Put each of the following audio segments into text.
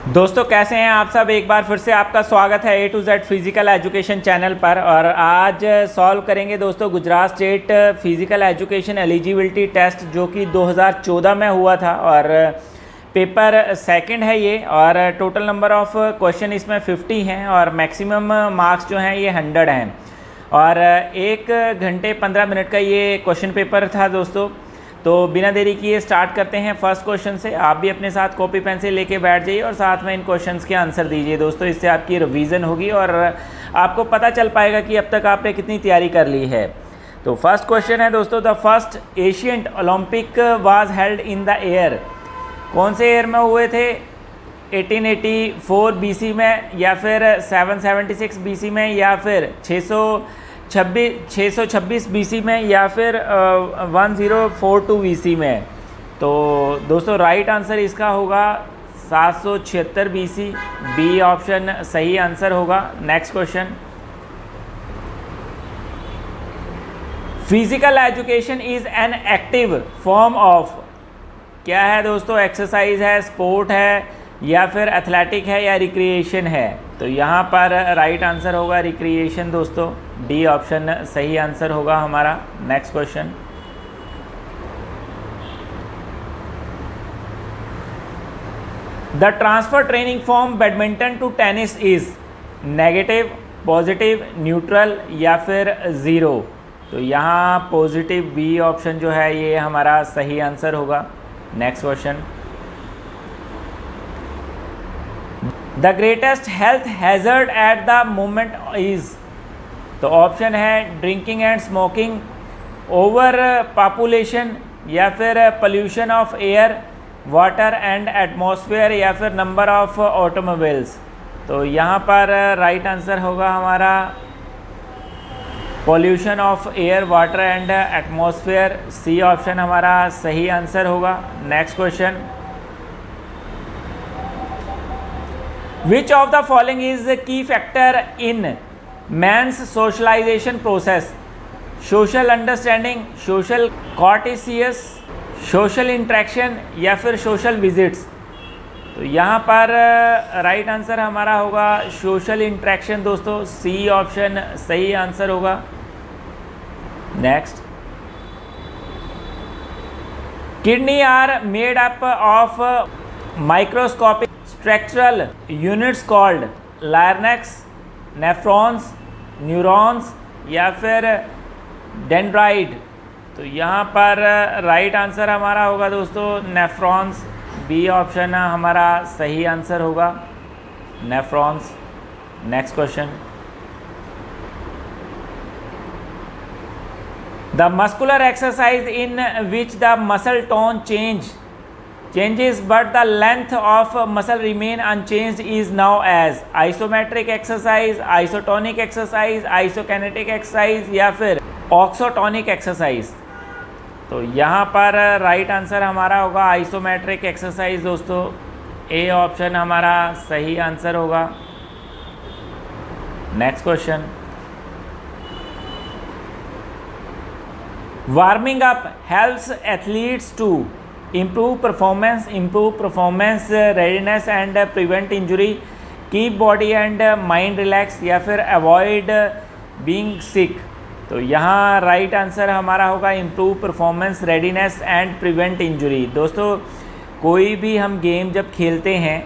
दोस्तों कैसे हैं आप सब। एक बार फिर से आपका स्वागत है A to Z physical education channel पर। और आज सॉल्व करेंगे दोस्तों Gujarat state physical education eligibility test जो कि 2014 में हुआ था और पेपर सेकंड है ये। और टोटल नंबर ऑफ क्वेश्चन इसमें 50 हैं और मैक्सिमम मार्क्स जो हैं ये 100 हैं। और 1 घंटे 15 मिनट का ये क्वेश्चन पेपर था दोस्तों। तो बिना देरी किए स्टार्ट करते हैं फर्स्ट क्वेश्चन से। आप भी अपने साथ कॉपी पेंसिल लेके बैठ जाइए और साथ में इन क्वेश्चंस के आंसर दीजिए दोस्तों। इससे आपकी रिवीजन होगी और आपको पता चल पाएगा कि अब तक आपने कितनी तैयारी कर ली है। तो फर्स्ट क्वेश्चन है दोस्तों, the first Asian Olympic was held in the year. कौन से ईयर में हुए थे? 1884 BC में, या फिर 776 BC में, या फिर 626 BC में, या फिर 1042 BC में। तो दोस्तों राइट आंसर इसका होगा 776 BC। बी ऑप्शन सही आंसर होगा। Next question, physical education is an active form of. क्या है दोस्तों? एक्सरसाइज है, स्पोर्ट है, या फिर एथलेटिक है, या रिक्रिएशन है। तो यहाँ पर राइट आंसर होगा रिक्रिएशन दोस्तों। डी ऑप्शन सही आंसर होगा हमारा। Next question, the transfer training from badminton to tennis is negative, positive, neutral, या फिर ज़ीरो। तो यहाँ पॉजिटिव बी ऑप्शन जो है ये हमारा सही आंसर होगा। Next question, the greatest health hazard at the moment is. तो ऑप्शन है drinking and smoking, over population, या फिर pollution of air, water and atmosphere, या फिर नंबर ऑफ ऑटोमोबाइल्स। तो यहाँ पर राइट आंसर होगा हमारा pollution of air, water and atmosphere. C option हमारा सही आंसर होगा। Next question, Which of the following is the key factor in man's socialization process? Social understanding, social courtesies, social interaction, या फिर social visits। तो यहाँ पर right answer हमारा होगा सोशल इंट्रैक्शन दोस्तों। सी ऑप्शन सही आंसर होगा। Next, kidney are made up of microscopic structural units called larynx, nephrons, neurons, या फिर डेंड्राइट। तो यहाँ पर राइट आंसर हमारा होगा दोस्तों नेफ्रॉन्स। बी ऑप्शन हमारा सही आंसर होगा, nephrons. Next question, the muscular exercise in which the muscle tone changes but the length of muscle remain unchanged is now as isometric exercise, isotonic exercise, isokinetic exercise, या फिर oxytonic exercise। तो यहाँ पर right answer हमारा होगा isometric exercise दोस्तों। A option हमारा सही आंसर होगा। Next question, warming up helps athletes to improve performance readiness and prevent injury, keep body and mind relaxed, या फिर avoid being sick। तो यहाँ राइट आंसर हमारा होगा improve performance readiness and prevent injury। दोस्तों कोई भी हम गेम जब खेलते हैं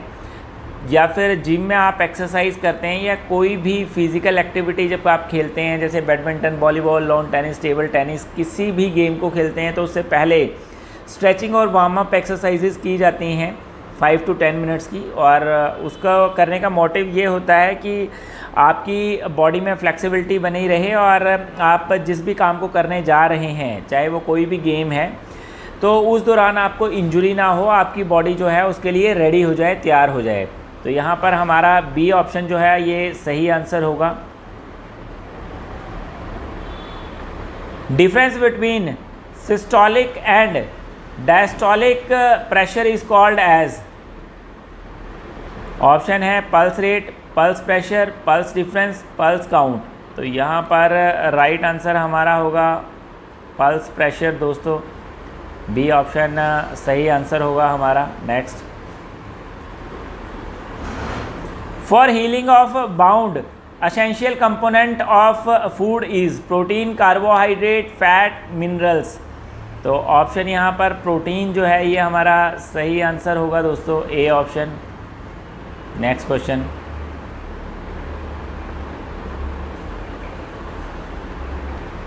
या फिर जिम में आप एक्सरसाइज करते हैं या कोई भी फिज़िकल एक्टिविटी जब आप खेलते हैं, जैसे badminton, volleyball, lawn tennis, table tennis, किसी भी गेम को खेलते हैं, तो उससे पहले स्ट्रेचिंग और वार्म अप एक्सरसाइजेज की जाती हैं 5 to 10 मिनट्स की। और उसका करने का मोटिव ये होता है कि आपकी बॉडी में फ्लेक्सिबिलिटी बनी रहे और आप जिस भी काम को करने जा रहे हैं, चाहे वो कोई भी गेम है, तो उस दौरान आपको इंजरी ना हो, आपकी बॉडी जो है उसके लिए रेडी हो जाए, तैयार हो जाए। तो यहाँ पर हमारा बी ऑप्शन जो है ये सही आंसर होगा। Difference between systolic and diastolic pressure is called age. Option है pulse rate, pulse pressure, pulse difference, pulse count. तो यहाँ पर राइट आंसर हमारा होगा पल्स प्रेशर दोस्तों। बी ऑप्शन सही आंसर होगा हमारा। Next, for healing of bound essential component of food is protein, carbohydrate, fat, minerals. तो ऑप्शन यहाँ पर प्रोटीन जो है ये हमारा सही आंसर होगा दोस्तों, A option. Next question,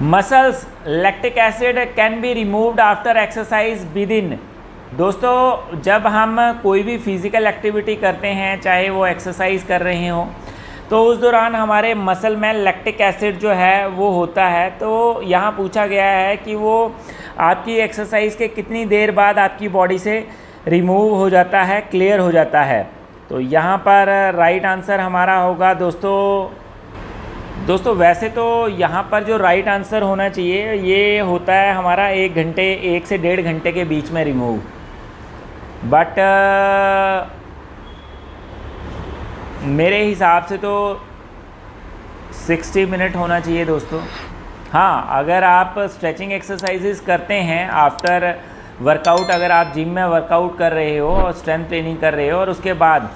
muscles lactic acid can be removed after exercise with in. दोस्तों जब हम कोई भी फिज़िकल एक्टिविटी करते हैं, चाहे वो एक्सरसाइज कर रहे हों, तो उस दौरान हमारे मसल में लैक्टिक एसिड जो है वो होता है। तो यहाँ पूछा गया है कि वो आपकी एक्सरसाइज के कितनी देर बाद आपकी बॉडी से रिमूव हो जाता है, क्लियर हो जाता है। तो यहाँ पर राइट आंसर हमारा होगा दोस्तों वैसे तो यहाँ पर जो राइट आंसर होना चाहिए ये होता है हमारा 1 घंटे, 1 से 1.5 घंटे के बीच में रिमूव। बट मेरे हिसाब से तो 60 मिनट होना चाहिए दोस्तों। हाँ, अगर आप स्ट्रेचिंग एक्सरसाइजेस करते हैं आफ्टर वर्कआउट, अगर आप जिम में वर्कआउट कर रहे हो और स्ट्रेंथ ट्रेनिंग कर रहे हो और उसके बाद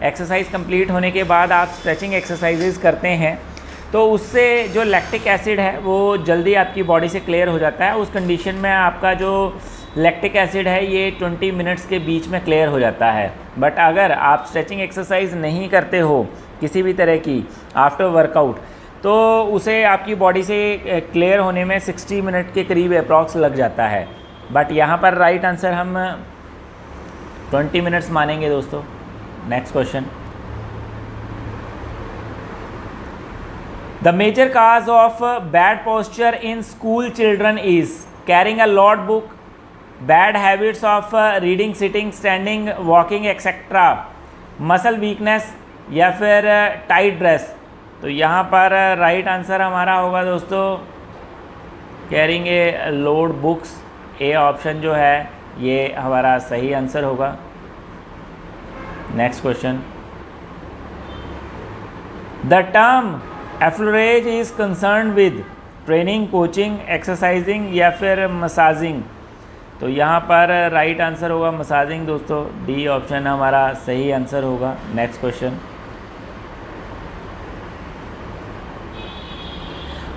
एक्सरसाइज कंप्लीट होने के बाद आप स्ट्रेचिंग एक्सरसाइजेस करते हैं, तो उससे जो लैक्टिक एसिड है वो जल्दी आपकी बॉडी से क्लियर हो जाता है। उस कंडीशन में आपका जो लैक्टिक एसिड है ये 20 मिनट्स के बीच में क्लियर हो जाता है। बट अगर आप स्ट्रेचिंग एक्सरसाइज नहीं करते हो किसी भी तरह की आफ्टर वर्कआउट, तो उसे आपकी बॉडी से क्लियर होने में 60 मिनट के करीब अप्रॉक्स लग जाता है। बट यहाँ पर राइट आंसर हम 20 मिनट्स मानेंगे दोस्तों। Next question, the major cause of bad posture in school children is carrying a lot book, bad habits of reading, sitting, standing, walking etcetera, muscle weakness या फिर टाइट ड्रेस। तो यहाँ पर right answer हमारा होगा दोस्तों carrying a load books, a option जो है ये हमारा सही आंसर होगा। Next question, the term effleurage is concern with training, coaching, exercising या फिर मसाजिंग। तो यहाँ पर राइट आंसर होगा मसाजिंग दोस्तों, डी ऑप्शन हमारा सही आंसर होगा। Next question,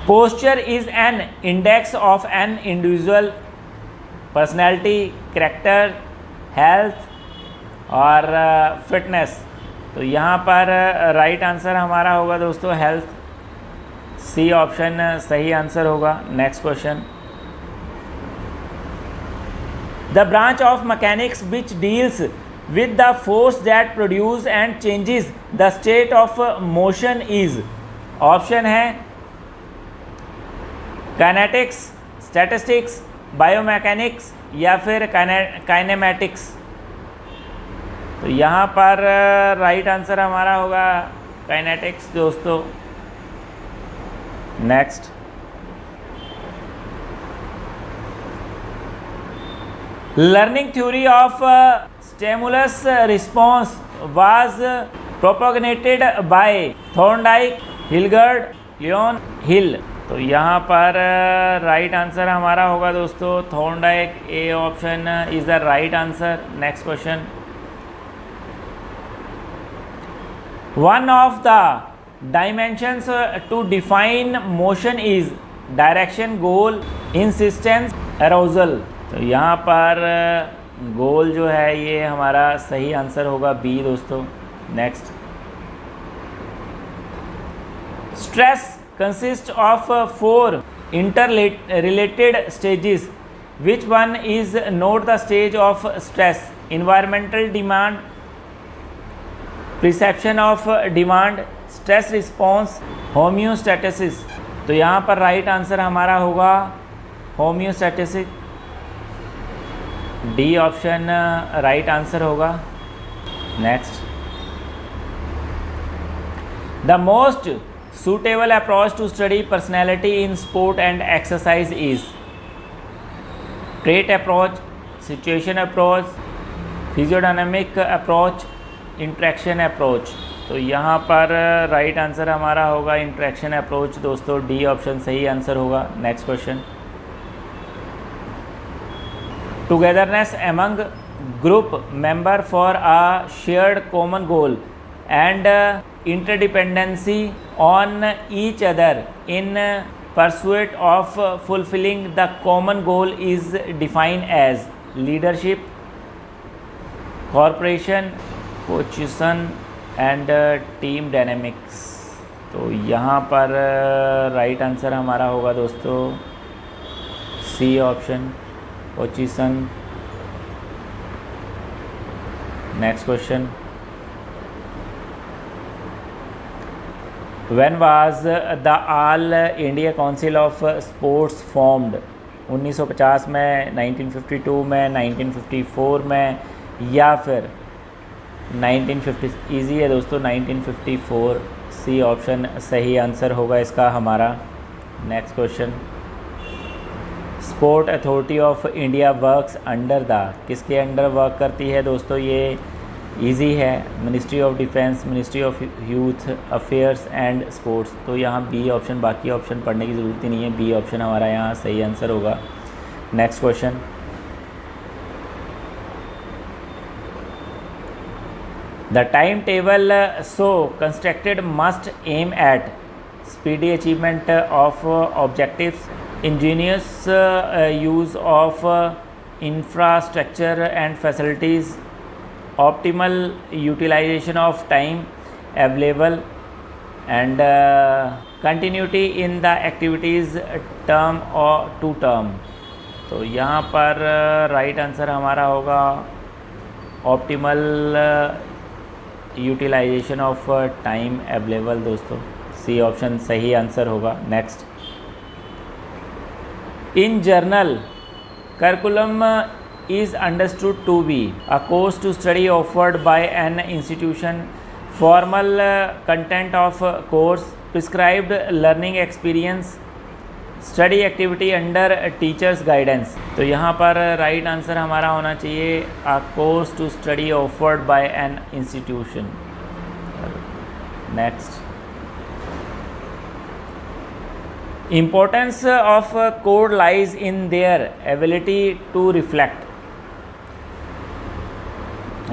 posture is an index of an individual personality, character, health और फिटनेस। तो यहाँ पर राइट आंसर हमारा होगा दोस्तों हेल्थ, सी ऑप्शन सही आंसर होगा। Next question, the branch of mechanics which deals with the force that produce and changes the state of motion is. Option है काइनेटिक्स, स्टैटिस्टिक्स, बायोमैकेनिक्स या फिर काइनेमैटिक्स। तो यहाँ पर राइट आंसर हमारा होगा काइनेटिक्स दोस्तों। Next, learning theory of stimulus response was propagated by Thorndike, Hilgard, Leon Hill. तो यहाँ पर राइट आंसर हमारा होगा दोस्तों Thorndike, A option is the right answer. Next question, one of the dimensions to define motion is direction, goal, insistence, arousal. तो यहाँ पर गोल जो है ये हमारा सही आंसर होगा, बी दोस्तों। Next, stress consists of 4 interrelated stages. Which one is not the stage of stress? Environmental demand, perception of demand, stress response, homeostasis। तो यहाँ पर राइट आंसर हमारा होगा होम्योस्टैटिस, डी ऑप्शन राइट आंसर होगा। Next, the most suitable approach to study personality in sport and exercise is trait approach, situation approach, physiodynamic approach, interaction approach। तो यहाँ पर right answer हमारा होगा इंट्रैक्शन अप्रोच दोस्तों, D option सही answer होगा। Next question, togetherness among group member for a shared common goal and interdependency on each other in pursuit of fulfilling the common goal is defined as leadership, cooperation, cohesion and team dynamics। तो यहाँ पर right answer हमारा होगा दोस्तों C option, कोचिसन। Next question, when was the All India Council of Sports formed? 1950 में, 1952 में, 1954 में या फिर 1950? इजी है दोस्तों, 1954। सी ऑप्शन सही आंसर होगा इसका हमारा। Next question, sport authority of India works under the? किसके अंडर वर्क करती है दोस्तों? ये इजी है, ministry of defence, ministry of youth affairs and sports. तो यहाँ बी ऑप्शन, बाकी ऑप्शन पढ़ने की ज़रूरत ही नहीं है, बी ऑप्शन हमारा यहाँ सही आंसर होगा। Next question, the time table so constructed must aim at speedy achievement of objectives, ingenious use of infrastructure and facilities, optimal utilization of time available and continuity in the activities term or to term। तो यहाँ पर right answer हमारा होगा optimal utilization of time available दोस्तों। C option सही answer होगा। Next, in general curriculum is understood to be a course to study offered by an institution, formal content of course, prescribed learning experience, study activity under teachers guidance. तो यहाँ पर right answer हमारा होना चाहिए a course to study offered by an institution. Next, importance of code lies in their ability to reflect.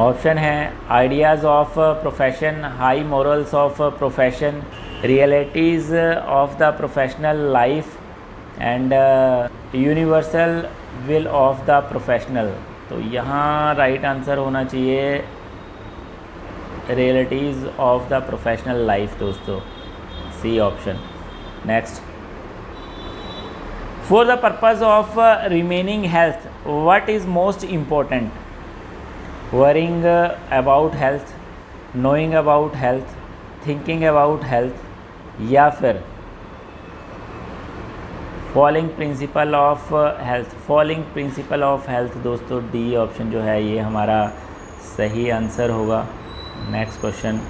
Option है ideas of profession, high morals of profession, realities of the professional life and universal will of the professional. तो यहाँ right answer होना चाहिए realities of the professional life दोस्तों, C option. Next, for the purpose of remaining health what is most important? Worrying about health, knowing about health, thinking about health या फिर following principle of health? Following principle of health दोस्तों, D option जो है ये हमारा सही answer होगा। Next question,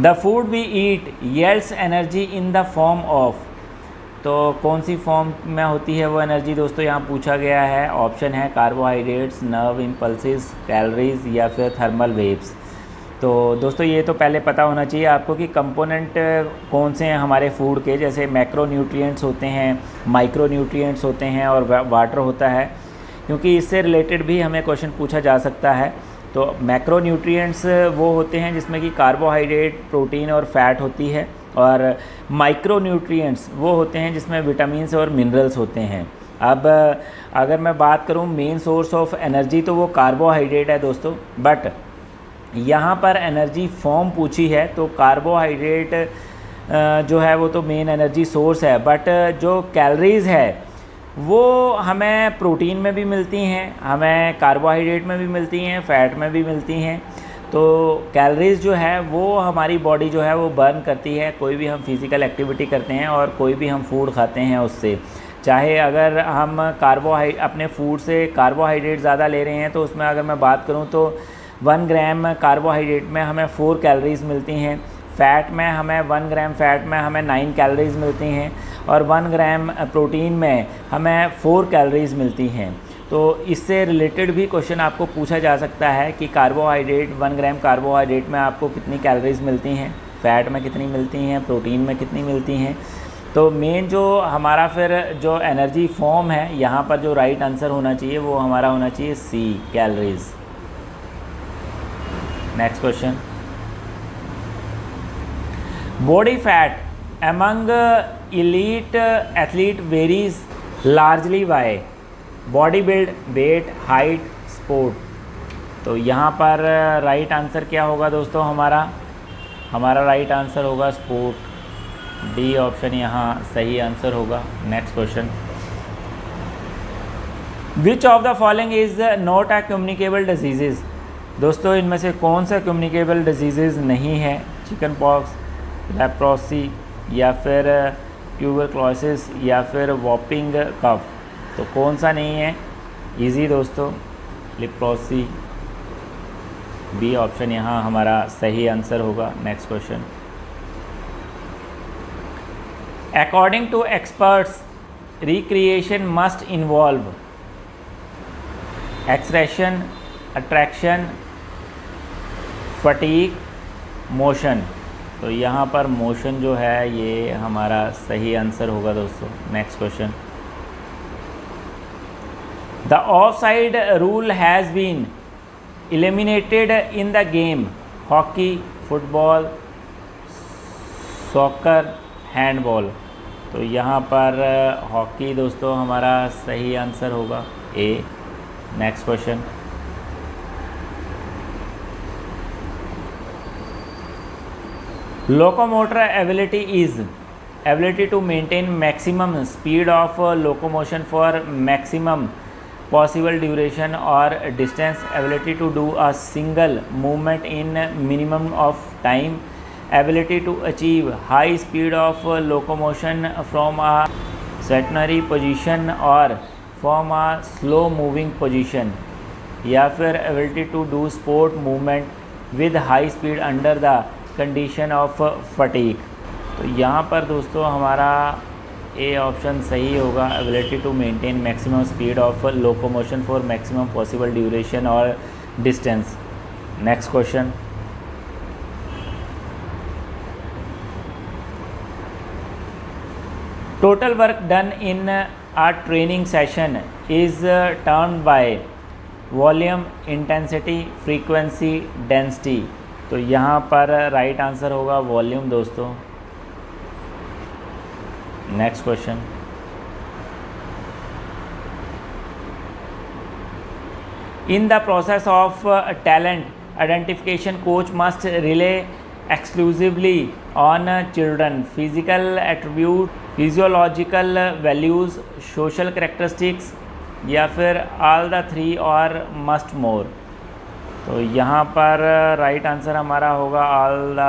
the food we eat yields energy in the form of? तो कौन सी फॉर्म में होती है वो एनर्जी दोस्तों, यहाँ पूछा गया है। ऑप्शन है कार्बोहाइड्रेट्स, नर्व इम्पल्सिस, कैलोरीज या फिर थर्मल वेव्स। तो दोस्तों ये तो पहले पता होना चाहिए आपको कि कंपोनेंट कौन से हैं हमारे फूड के। जैसे मैक्रो न्यूट्रिएंट्स होते हैं, माइक्रो न्यूट्रिएंट्स होते हैं और वाटर होता है, क्योंकि इससे रिलेटेड भी हमें क्वेश्चन पूछा जा सकता है। तो मैक्रो न्यूट्रिएंट्स वो होते हैं जिसमें कि कार्बोहाइड्रेट, प्रोटीन और फैट होती है, और माइक्रो न्यूट्रिएंट्स वो होते हैं जिसमें विटामिन्स और मिनरल्स होते हैं। अब अगर मैं बात करूं मेन सोर्स ऑफ एनर्जी तो वो कार्बोहाइड्रेट है दोस्तों, बट यहाँ पर एनर्जी फॉर्म पूछी है तो कार्बोहाइड्रेट जो है वो तो मेन एनर्जी सोर्स है, बट जो कैलोरीज़ है वो हमें प्रोटीन में भी मिलती हैं, हमें कार्बोहाइड्रेट में भी मिलती हैं, फ़ैट में भी मिलती हैं। तो कैलोरीज़ जो है वो हमारी बॉडी जो है वो बर्न करती है, कोई भी हम फिज़िकल एक्टिविटी करते हैं और कोई भी हम फूड खाते हैं उससे। चाहे अगर हम अपने फूड से कार्बोहाइड्रेट ज़्यादा ले रहे हैं तो उसमें अगर मैं बात करूं तो 1 ग्राम कार्बोहाइड्रेट में हमें 4 कैलोरीज़ मिलती हैं, फ़ैट में हमें 1 ग्राम फ़ैट में हमें 9 कैलोरीज़ मिलती हैं, और 1 ग्राम प्रोटीन में हमें 4 कैलोरीज़ मिलती हैं। तो इससे रिलेटेड भी क्वेश्चन आपको पूछा जा सकता है कि कार्बोहाइड्रेट 1 ग्राम कार्बोहाइड्रेट में आपको कितनी कैलोरीज़ मिलती हैं, फ़ैट में कितनी मिलती हैं, प्रोटीन में कितनी मिलती हैं। तो मेन जो हमारा फिर जो एनर्जी फॉर्म है यहाँ पर जो राइट आंसर होना चाहिए वो हमारा होना चाहिए C, calories. Next question, body fat among elite athlete varies largely by body build, weight, height, sport. तो यहाँ पर राइट आंसर क्या होगा दोस्तों हमारा राइट आंसर होगा स्पोर्ट। डी ऑप्शन यहाँ सही आंसर होगा। Next question, which of the following is not a communicable diseases. दोस्तों इनमें से कौन सा कम्युनिकेबल डिजीजेज नहीं है? चिकन पॉक्स, लेप्रोसी या फिर ट्यूबरक्लोसिस या फिर वॉपिंग कफ। तो कौन सा नहीं है? इजी दोस्तों, लेप्रोसी। बी ऑप्शन यहाँ हमारा सही आंसर होगा। Next question, according to experts recreation must involve expression, attraction, fatigue, motion. तो यहाँ पर मोशन जो है ये हमारा सही आंसर होगा दोस्तों। Next question, the off side rule has been eliminated in the game hockey, football, soccer, handball. तो यहाँ पर हॉकी दोस्तों हमारा सही आंसर होगा, A. Next question, locomotor ability is ability to maintain maximum speed of locomotion for maximum possible duration or distance, ability to do a single movement in minimum of time, ability to achieve high speed of locomotion from a stationary position or from a slow moving position, या फिर ability to do sport movement with high speed under the condition of fatigue। तो यहाँ पर दोस्तों हमारा ए option सही होगा, ability to maintain maximum speed of locomotion for maximum possible duration और distance. Next question, total work done in a training session is termed by volume, intensity, frequency, density. तो यहाँ पर राइट आंसर होगा volume दोस्तों। Next question, in the process of talent identification coach must rely exclusively on children physical attribute, physiological values, social characteristics, या फिर all the three और must more. तो यहाँ पर राइट आंसर हमारा होगा ऑल द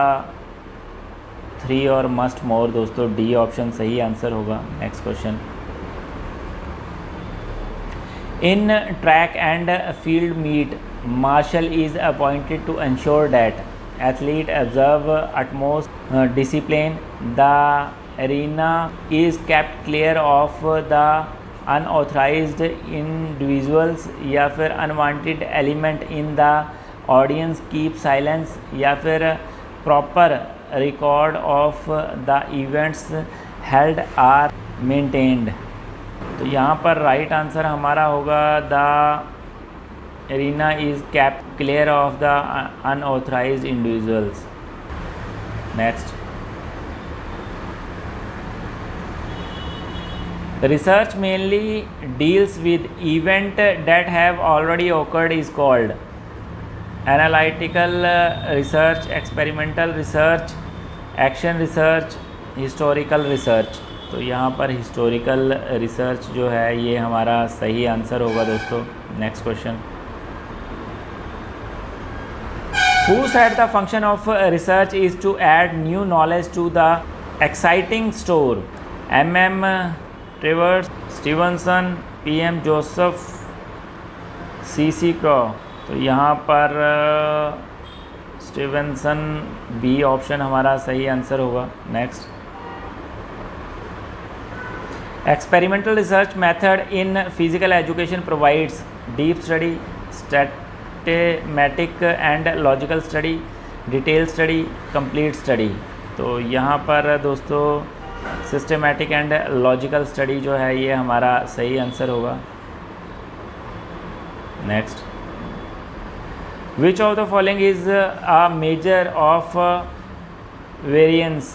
थ्री और मस्ट मोर दोस्तों। डी ऑप्शन सही आंसर होगा। Next question, in track and field meet marshal is appointed to ensure that athlete observe utmost discipline, the arena is kept clear of the unauthorized individuals, या फिर unwanted element in the audience keep silence, या फिर proper record of the events held are maintained। तो यहाँ पर right answer हमारा होगा the arena is kept clear of the unauthorized individuals। Next, research mainly deals with event that have already occurred is called analytical research, experimental research, action research, historical research. तो यहाँ पर historical research जो है ये हमारा सही answer होगा दोस्तों। Next question, who said the function of research is to add new knowledge to the exciting store? MM Travers, Stevenson, PM Joseph, CC Crow. तो यहाँ पर स्टीवनसन, बी ऑप्शन हमारा सही आंसर होगा। Next, experimental research method in physical education provides deep study, systematic and logical study, detail study, complete study. तो यहाँ पर दोस्तों सिस्टेमैटिक एंड लॉजिकल स्टडी जो है ये हमारा सही आंसर होगा। Next, which of the following is a measure of variance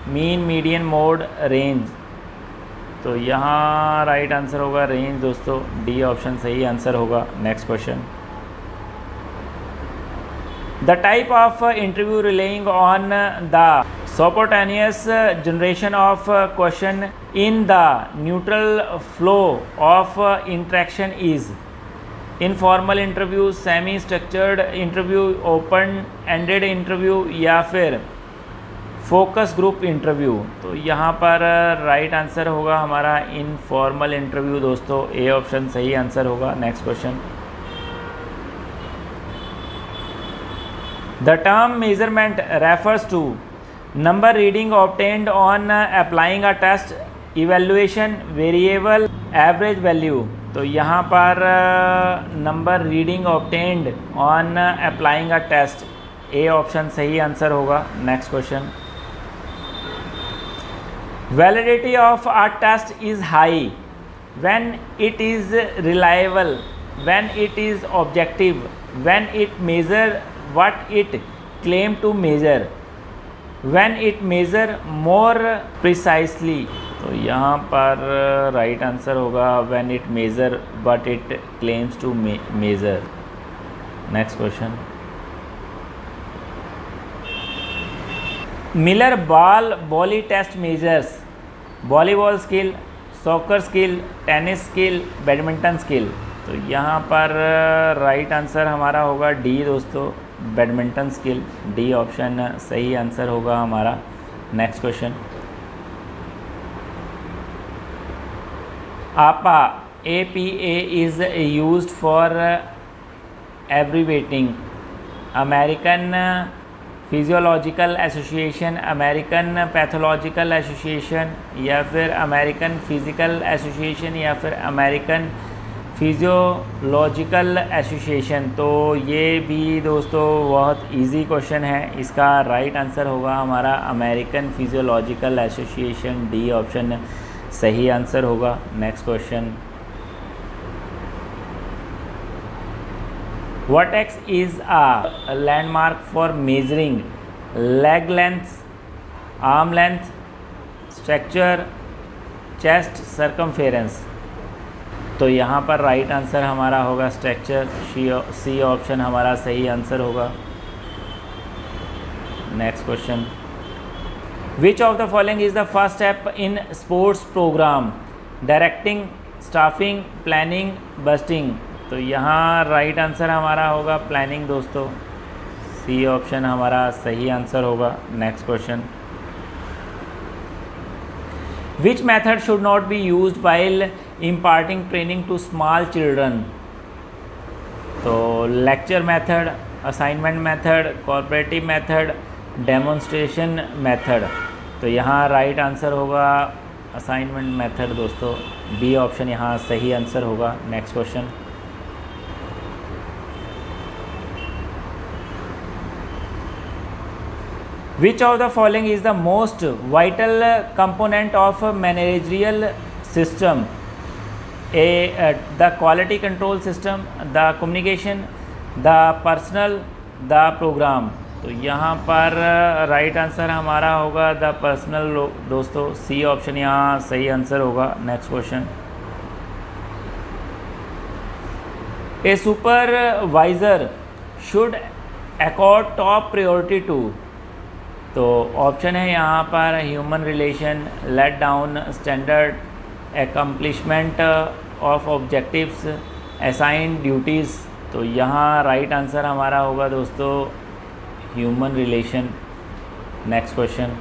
mean median mode range. तो यहाँ राइट आंसर होगा रेंज दोस्तों, डी ऑप्शन सही आंसर होगा। Next question, the type of interview relying on the spontaneous generation of question in the neutral flow of interaction is informal interview, semi structured interview, open ended interview या फिर focus group interview. तो यहाँ पर right answer होगा हमारा informal interview दोस्तों, A option सही answer होगा। Next question, the term measurement refers to number reading obtained on applying a test, evaluation, variable, average value. तो यहाँ पर number reading obtained on applying a test, A option सही answer होगा। Next question, validity of a test is high when it is reliable, when it is objective, when it measure what it claim to measure, when it measure more precisely। तो यहाँ पर right answer होगा when it measure what it claims to measure। Next question, Miller ball volley test measures volleyball skill, soccer skill, tennis skill, badminton skill. तो यहाँ पर right answer हमारा होगा D दोस्तों, बैडमिंटन स्किल, डी ऑप्शन सही answer होगा हमारा। Next question, APA APA is used for abbreviating American physiological association, American pathological association या फिर अमेरिकन फिजिकल एसोसिएशन या फिर अमेरिकन फिजियोलॉजिकल एसोसिएशन। तो ये भी दोस्तों बहुत इजी क्वेश्चन है, इसका राइट आंसर होगा हमारा American physiological association, D option सही आंसर होगा। Next question, vertex is a landmark for measuring leg length, arm length, structure, chest circumference. तो यहाँ पर राइट आंसर हमारा होगा स्ट्रक्चर, सी ऑप्शन हमारा सही आंसर होगा। Next question, which of the following is the first step in sports program, directing, staffing, planning, busting. तो यहाँ राइट आंसर हमारा होगा प्लानिंग दोस्तों, सी ऑप्शन हमारा सही आंसर होगा। Next question, which method should not be used while imparting training to small children। तो lecture method, assignment method, cooperative method, demonstration method. तो यहाँ राइट आंसर होगा असाइनमेंट मेथड दोस्तों, बी ऑप्शन यहाँ सही आंसर होगा। Next question, which of the following is the most vital component of managerial system, the quality control system, the communication, the personal, the program। तो यहाँ पर right answer हमारा होगा the personal दोस्तों, C option यहाँ सही answer होगा। Next question, a supervisor should accord top priority to. तो ऑप्शन है यहाँ पर human relation, let down, standard, accomplishment of objectives, assign duties। तो यहाँ राइट आंसर हमारा होगा दोस्तों human relation. Next question,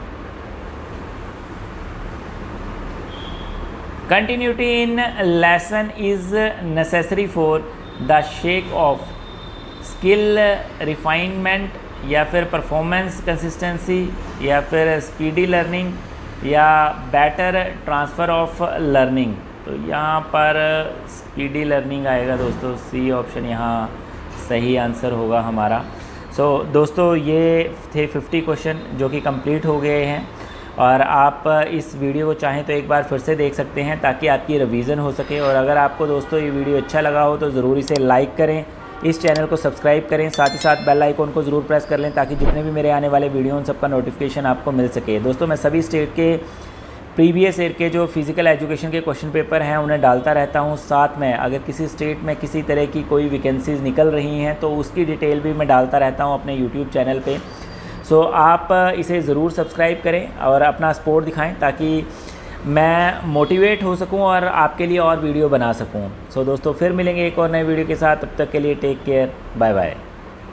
continuity in lesson is necessary for the shake of skill refinement या फिर परफॉर्मेंस कंसिस्टेंसी या फिर स्पीडी लर्निंग या बेटर ट्रांसफ़र ऑफ लर्निंग। तो यहाँ पर स्पीडी लर्निंग आएगा दोस्तों, सी ऑप्शन यहाँ सही आंसर होगा हमारा। दोस्तों ये थे 50 क्वेश्चन जो कि कंप्लीट हो गए हैं, और आप इस वीडियो को चाहें तो एक बार फिर से देख सकते हैं ताकि आपकी रिवीजन हो सके। और अगर आपको दोस्तों ये वीडियो अच्छा लगा हो तो ज़रूर इसे लाइक करें, इस चैनल को सब्सक्राइब करें, साथ ही साथ बेल आइकन को ज़रूर प्रेस कर लें ताकि जितने भी मेरे आने वाले वीडियो उन सबका नोटिफिकेशन आपको मिल सके। दोस्तों मैं सभी स्टेट के प्रीवियस ईयर के जो फिज़िकल एजुकेशन के क्वेश्चन पेपर हैं उन्हें डालता रहता हूं। साथ में अगर किसी स्टेट में किसी तरह की कोई वैकेंसीज़ निकल रही हैं तो उसकी डिटेल भी मैं डालता रहता हूं अपने यूट्यूब चैनल पे। सो आप इसे ज़रूर सब्सक्राइब करें और अपना सपोर्ट दिखाएं ताकि मैं मोटिवेट हो सकूं और आपके लिए और वीडियो बना सकूं। सो दोस्तों फिर मिलेंगे एक और नए वीडियो के साथ, तब तक के लिए टेक केयर, बाय बाय।